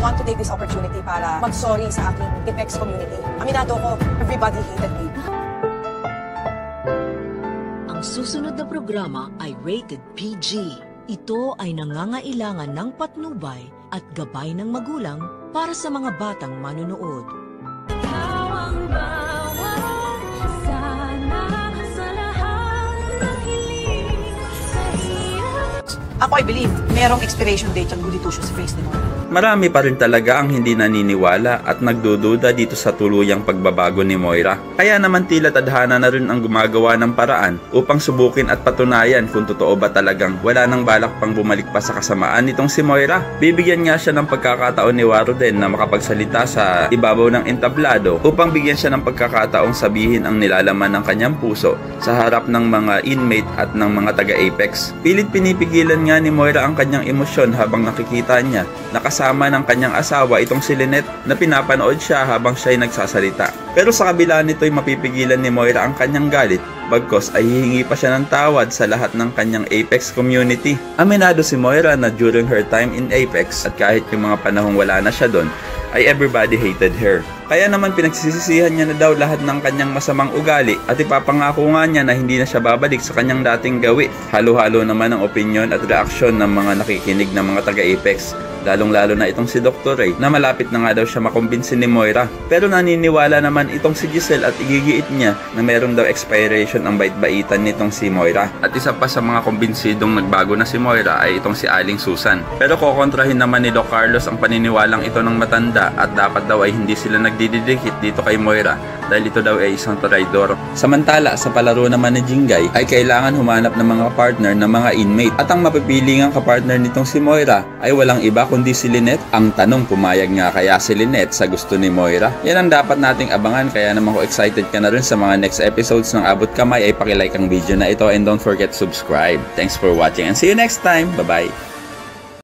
want to take this opportunity para mag-sorry sa aking Apex community. Aminado ko, everybody hated me. Ang susunod na programa ay rated PG. Ito ay nangangailangan ng patnubay at gabay ng magulang para sa mga batang manonood. Ako, I believe, merong expiration date ang goody two-shoes face ni Moira. Marami pa rin talaga ang hindi naniniwala at nagdududa dito sa tuluyang pagbabago ni Moira. Kaya naman tila tadhana na rin ang gumagawa ng paraan upang subukin at patunayan kung totoo ba talagang wala nang balak pang bumalik pa sa kasamaan nitong si Moira. Bibigyan nga siya ng pagkakataon ni Warden na makapagsalita sa ibabaw ng entablado upang bigyan siya ng pagkakataong sabihin ang nilalaman ng kanyang puso sa harap ng mga inmate at ng mga taga-Apex. Pilit pinipigilan nga ni Moira ang kanyang emosyon habang nakikita niya nakasama ng kanyang asawa itong si Lynette na pinapanood siya habang siya'y nagsasalita. Pero sa kabila nito'y mapipigilan ni Moira ang kanyang galit bagkos ay hihingi pa siya ng tawad sa lahat ng kanyang Apex community. Aminado si Moira na during her time in Apex at kahit yung mga panahong wala na siya doon ay everybody hated her. Kaya naman pinagsisisihan niya na daw lahat ng kanyang masamang ugali at ipapangako nga niya na hindi na siya babalik sa kanyang dating gawi. Halo-halo naman ang opinyon at reaksyon ng mga nakikinig ng mga taga-Apex. Lalong-lalo na itong si Dr. Ray na malapit na nga daw siya makumbinsin ni Moira. Pero naniniwala naman itong si Giselle at igigiit niya na meron daw expiration ang bait-baitan nitong si Moira. At isa pa sa mga kumbinsidong nagbago na si Moira ay itong si Aling Susan. Pero kokontrahin naman ni Doc Carlos ang paniniwalang ito ng matanda at dapat daw ay hindi sila nagdididikit dito kay Moira dahil ito daw ay isang traidor. Samantala sa palaro naman ni Jingay ay kailangan humanap ng mga partner ng mga inmate at ang mapipiling ang kapartner nitong si Moira ay walang iba kundi si Lynette. Ang tanong, pumayag nga kaya si Lynette sa gusto ni Moira? Yan ang dapat nating abangan, kaya naman ko excited ka na rin sa mga next episodes ng Abot Kamay ay pakilike ang video na ito and don't forget to subscribe. Thanks for watching and see you next time. Bye bye.